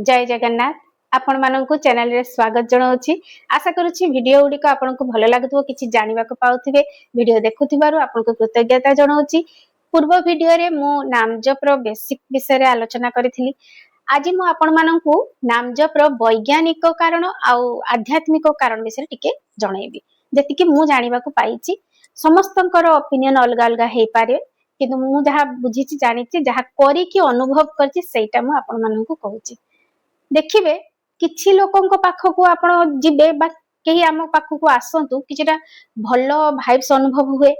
जय जगन्नाथ आपण माननकु चैनल रे स्वागत जणाउछि। आशा करूछि वीडियो गुडी को आपनको भलो लागथो, किछि जानिबा को पाउथिबे। वीडियो देखुथिबारु आपनको कृतज्ञता जणाउछि। पूर्व वीडियो रे मु नामजप रो बेसिक विषय रे आलोचना करिथिली। आज मु आपण माननकु नामजप रो वैज्ञानिक कारण आउ आध्यात्मिक कारण विषय टिके जणाइबी। जेति कि मु जानिबा को पाइछि समस्तंकर ओपिनियन अलग अलग हेइ पारे, किंतु मु जहा बुझिछि जानिछि जहा करी कि अनुभव करछि सेटा मु आपण माननकु कहूछि। देखिए किछि लोकंक पाखकु आपण जिबे बा केही आम पाखकु आसंतु किछिटा भलो भाइब्स अनुभव हुए,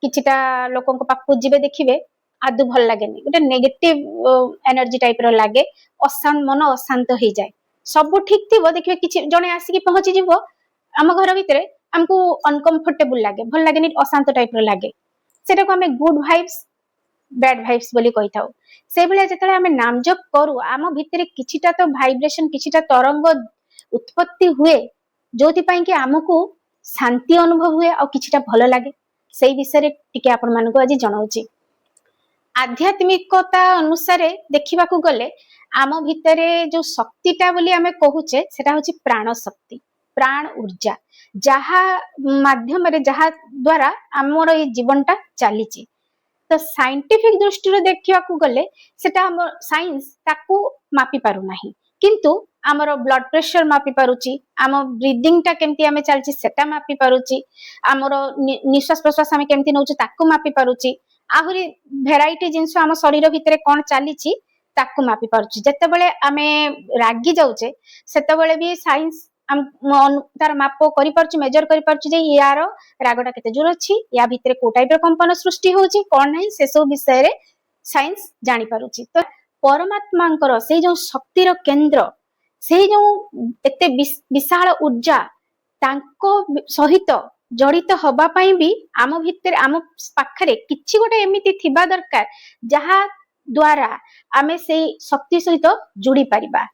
किछिटा लोकंक पाखकु जिबे देखिबे आदु भल लागेनी, गोटे नेगेटिव एनर्जी टाइप रो लागे, अशांत मन अशांत हो जाए। सब ठीक थिबो देखिबे किछि जणे आसी कि पहुंची जिवो आम घर भितरे हमकु अनकंफर्टेबल लागे, भल लागेनी, अशांत टाइप रो लागे। सेटा को हमें गुड भाइब्स बैड भाइब्स बोली कहि थाउ। से बेले जेतले हमें नाम जप करू आम भितरे किछिटा तो वाइब्रेशन किछिटा तरंग उत्पत्ति हुए, जोथि पई कि हमकु शांति अनुभव हुए और किछिटा भलो लागे। सेही विषय रे टिके आपण मानको आज जणाउछि। आध्यात्मिकता अनुसार देखिबा को गले आम भितरे जो शक्तिटा बोली हमें कहूचे सेटा होछि प्राण शक्ति, प्राण ऊर्जा, जहा माध्यम रे जहा द्वारा हमर ए जीवनटा चलीची। तो साइंटिफिक दृष्टि देखा गले सेटा साइंस ताकू मापी पारु नाही, किंतु आमर ब्लड प्रेशर मापी पारुची, आम ब्रीदिंग टा केमती आमे चलची सेटा मापी पारुची, आमर निश्वास प्रश्वास आमे केमती नउची ताकू मापी पारुची, आहुरी भेराइटी जिंस आम शरीर भितरे कोन चालीची ताकू मापी पारुची। जेतेबेले आमे रागी जाउचे सेतेबेले भी साइंस तार माप करि पारुची, मेजर करि पारुची जे यार रागटा केते जोर अछि, या भितरे को टाइप रो कंपन सृष्टि होउची कोन नाही, से सब विषय रे साइंस जानि पारुची। तो परमात्मांकर से जो शक्ति रो केंद्र, से जो एते विशाल ऊर्जा तांको सहित जड़ित होबा पई भी आम भितरे आम पाखरे किछि गोटे एमिति थिबा दरकार जहा द्वारा आमे से शक्ति सहित जुड़ी परिबा।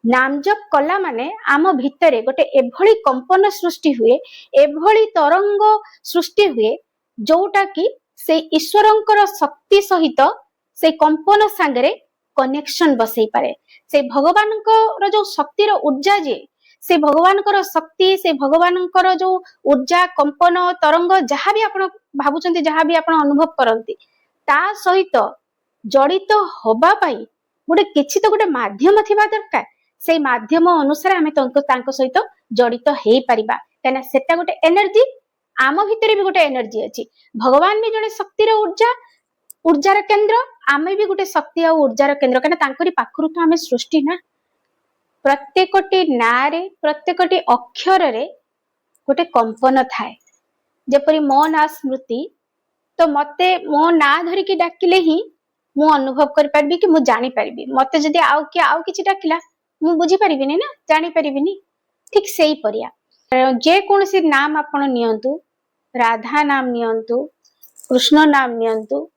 नाम जप कला माने आम भितरे गोटे एभली कंपन सृष्टि हुए, एभली तरंग सृष्टि हुए, जोटा कि से ईश्वरंकर शक्ति सहित से कंपन सांगरे कनेक्शन बसई पारे। से भगवानकर जो शक्ति रो ऊर्जा जे, से भगवानकर शक्ति, से भगवानकर जो ऊर्जा कंपन तरंग जहा भी आपण भाबुचंती, जहा भी आपण अनुभव करंती, ता सहित जड़ित होबा पई गोटे किछि तो गोटे माध्यम थिबा दरकार। से माध्यम अनुसार आमे तांको सहित जड़ित हेई परिबा, कना सेटा गोटे एनर्जी, आम भितरे भी गोटे एनर्जी अछि। भगवान भी जड़े शक्ति रो ऊर्जा, ऊर्जार केंद्र, आमे भी गोटे शक्ति और ऊर्जार केंद्र, कना तांकरी पाखरु तो आमे सृष्टि ना। प्रत्येकटी नारे, प्रत्येकटी अक्षर रे गोटे कंपन थाए। जेपरि मो ना स्मृति, तो मते मो ना धरि कि डाकिले ही मु अनुभव कर परबी कि मु जानि परबी। मते जदि आउ किछि डाकिला मु बुझी परिबिनी ना, जानि परिबिनी। ठीक सेही परिया जे कोनसी नाम आपण नियंतु, राधा नाम नियंतु, कृष्ण नाम नियंतु,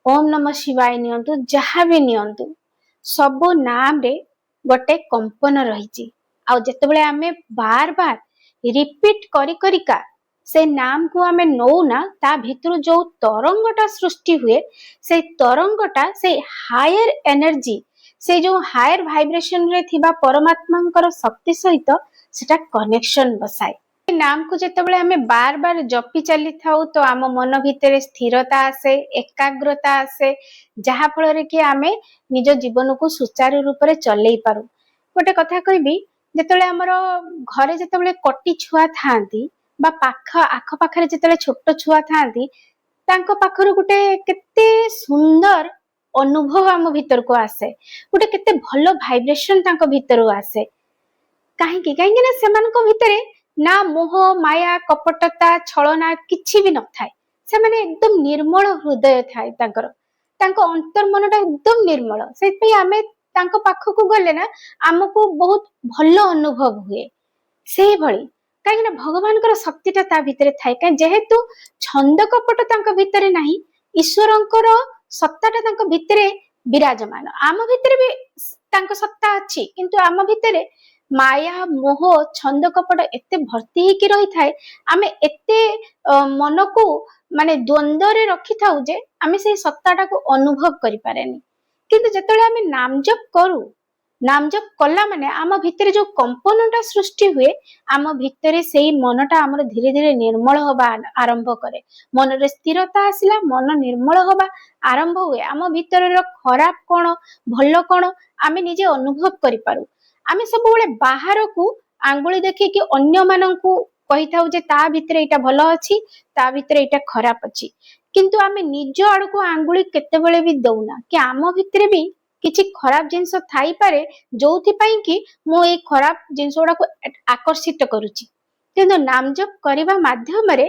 ओम नमः शिवाय नियंतु, जहा भी नियंतु, सब नाम रे गोटे कंपन रहिची। आ जेतेबेले आमे बार बार रिपीट करी करिका से नाम को आमे नौ ना, ता भितरु जो तरंगटा सृष्टि हुए, से तरंगटा से हायर एनर्जी, से जो हायर वाइब्रेशन रे थिबा परमात्मांकर शक्ति सहित सेटा कनेक्शन बसाए। नाम को जेतेबेले हमें बार बार जपी चली थाउ तो आम मन भितरे स्थिरता आसे, एकाग्रता आसे, जहा फल रे कि आमे निज जीवन को सुचारू रूप रे चलई पारु। गोटे कथा कहबी, जेतेबेले हमर घरे जेतेबेले कटी छुआ थांती बा पाख आख पाखरे जेतेबेले छोट छुआ थांती, तांको पाखरु गोटे केते सुंदर अनुभव आम भीतर को आसे, गोटे केते भलो वाइब्रेशन तांको भीतर आसे। कहीं ना सेमानको भितरे ना मोह माया कपटता छलना किछि भी न थाए। से माने एकदम निर्मल हृदय थाए, तांको अंतर मनटा एकदम निर्मल। सेपई आमे तांको पाखकु गले ना हमकु बहुत भलो अनुभव हुए। सेही भली कहीं ना भगवानकर शक्तिटा ता भितरे थाए, कहीं जेहेतु छंद कपट तांको भितरे नाही, ईश्वरंकर सत्ताटा तांको भितरे विराजमान। आम भितरे भी तांको सत्ता अछि, किंतु आम भितरे माया मोह छंद कपट एते भर्ती हेकी रही थाए, आमे एते मन को माने द्वंद्व रे रखी थाउ जे आमे से सत्ताटा को अनुभव करि पारेनी। किंतु जेतेबेले आमे नाम जप करू, नाम जप कला माने आम भितर जो कंपनटा सृष्टि हुए आम भितर से मनटा आमर धीरे धीरे निर्मल हवा आरंभ करे। मन रे स्थिरता आसिला मन निर्मल हवा आरंभ हुए। आम भितर खराब कौन भल कौन आमे निजे अनुभव करि पारू। आमे सब बेले बाहर को आंगुली देखि कि अन्य माननकु कहि थाउ जे ता भितर एटा भल अछि ता भितर एटा खराब अछि, किंतु आमे निज आड़ को आंगुली केते बेले भी दउना कि आम भितर भी किछि खराब जिंस थाई पारे जोथि पई कि मो ए खराब जिंस गुडा को आकर्षित करूची। किंतु नाम जप करिबा माध्यम रे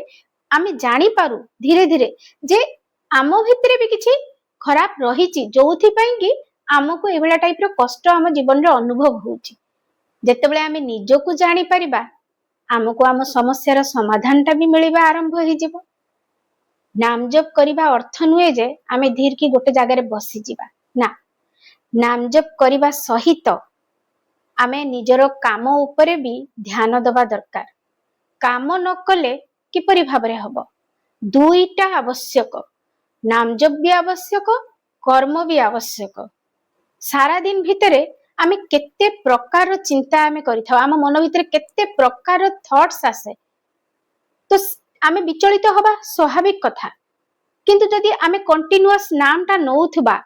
आमे जानि पारू धीरे धीरे जे आम भितर भी किछि खराब रहिची जोथि पई कि आमको एभला टाइप रो कष्ट आम जीवन रे अनुभव होउची। जेतेबेले आमे निजको जानि परिबा आमको आम समस्यार समाधानटा भी मिलिबा आरंभ हो जिवो। नाम जप करिबा अर्थ नुहे जे आमे धीर की गोटे जगार बसी जिबा ना, नाम जप करिबा सहित आमे निजर काम उपरे भी ध्यान दबा दरकार। काम न कले किपरि भाबरे हबो, दुईटा आवश्यक, नाम जप भी आवश्यक कर्म भी आवश्यक। सारा दिन भितरे आमे केते प्रकार चिंता आमे करिथाउ, आम मन भितरे केते प्रकार थॉट्स आसे, तो आमे विचलित हबा स्वाभाविक कथा। किंतु जदि आमे कंटिन्यूअस नामटा नउथबा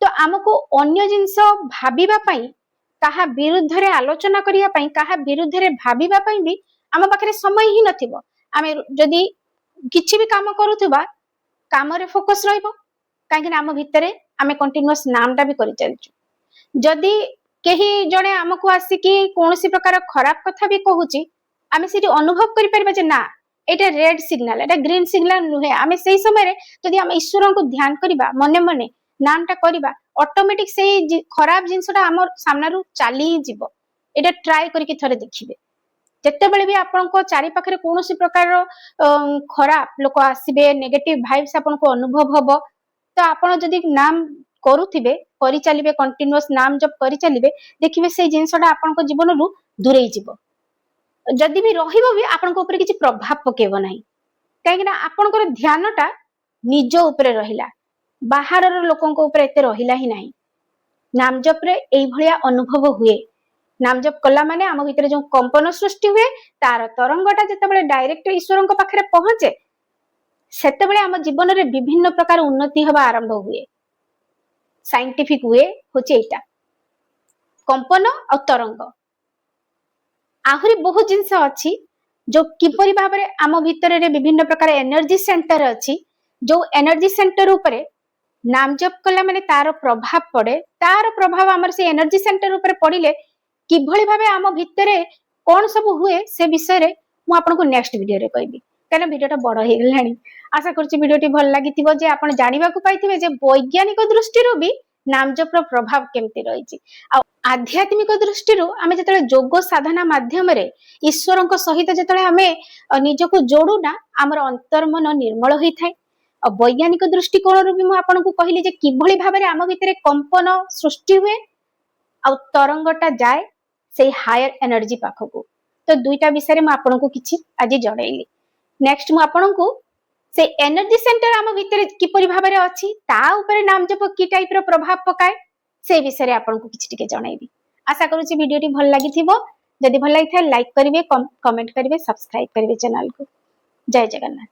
तो आमको अन्य जिंस भाबिबा पई काहा विरुद्ध रे आलोचना करिया पई काहा विरुद्ध रे भाबिबा पई भी आम पाखरे समय ही नथिबो। आमे जदि किछि भी काम करूथबा काम रे फोकस रहइबो काहे कि आम भितरे आमे कंटिन्यूअस नामटा भी करि चलछु। जदि केही जणे आमको आसी कि कोनोसी प्रकार खराब कथा भी कहूची आमे सेठी अनुभव करि परबा जे ना एटा रेड सिग्नल एटा ग्रीन सिग्नल नुहे, आमे सेही समय रे जदि आमे ईश्वर को ध्यान करिबा मने मने नामटा करिबा ऑटोमेटिक सेही खराब जिंसटा हमर सामनारु चाली ही जिवो। एटा ट्राई करके थरे देखिबे। जेतेबेले भी आपनको चारि पाखरे कोनोसी प्रकार खराब लोक आसीबे नेगेटिव वाइब्स आपनको अनुभव हबो तो आपण जदि नाम करूथिबे करि चलिबे कंटिन्यूअस नाम जप करि चलिबे देखिबे से जिंसटा आपनको जीवन रु दूरेई जिवो। जदि भी रहिबो भी आपनको ऊपर किछि प्रभाव पकेबो नाही काहे ना आपनकर ध्यानटा निज ऊपर रहिला, बाहर लोकंको ऊपर एते रहिला ही नाही। नाम जप रे एई भलिया अनुभव हुए। नाम जप कला माने आम भितर जो कंपन सृष्टि हुए तार तरंगटा जेतेबेले डायरेक्ट ईश्वरଙ୍କ पाखरे पहुंचे सेतेबेले आम जीवन रे विभिन्न प्रकार उन्नति हवा आरंभ हुए। साइंटिफिक वे होचे एटा कंपन और तरंग। आहुरी बहुत जिंस अछि जो किपरि भाबरे आम भितर रे विभिन्न प्रकार एनर्जी सेंटर अछि, जो एनर्जी सेंटर ऊपरे नाम जप कला माने तार प्रभाव पड़े, तार प्रभाव आमर से एनर्जी सेंटर ऊपर पड़िले किभଳି भाबे आम भितरे कोन सब हुए से विषय रे मु आपनको नेक्स्ट वीडियो रे कहबी। काना वीडियोटा बड़ हे गेलानी, आशा करछि वीडियोटी भल लागिथिबो जे आपण जानिबा को पाइथिबे जे वैज्ञानिक दृष्टि रो भी नाम जप रो प्रभाव केमति रहिछि। आ आध्यात्मिक दृष्टि रो आमे जतले जोग साधना माध्यम रे ईश्वरଙ୍କ सहित जतले आमे निजको जोडुना आमर अंतर्मन निर्मल होई थाए। और वैज्ञानिक दृष्टिकोण रो भी मु आपनको कहली जे किभଳି भाबरे आम भितरे कंपन सृष्टि हुए आ तरंगटा जाए से हायर एनर्जी पाखको। तो दुईटा विषय मु आपनको किछि आज जणैली। नेक्स्ट मु आपनको से एनर्जी सेंटर आम भितर किपरि भाबरे अछि ता ऊपर नाम जप की टाइप रो प्रभाव पकाए से विषय रे आपनको किछि टिके जणैबी। आशा करूछि वीडियोटी भल लागिथिबो। जदि भल लागिथाय लाइक करिवे, कमेंट करिवे, सब्सक्राइब करिवे चैनल को। जय जगन्नाथ।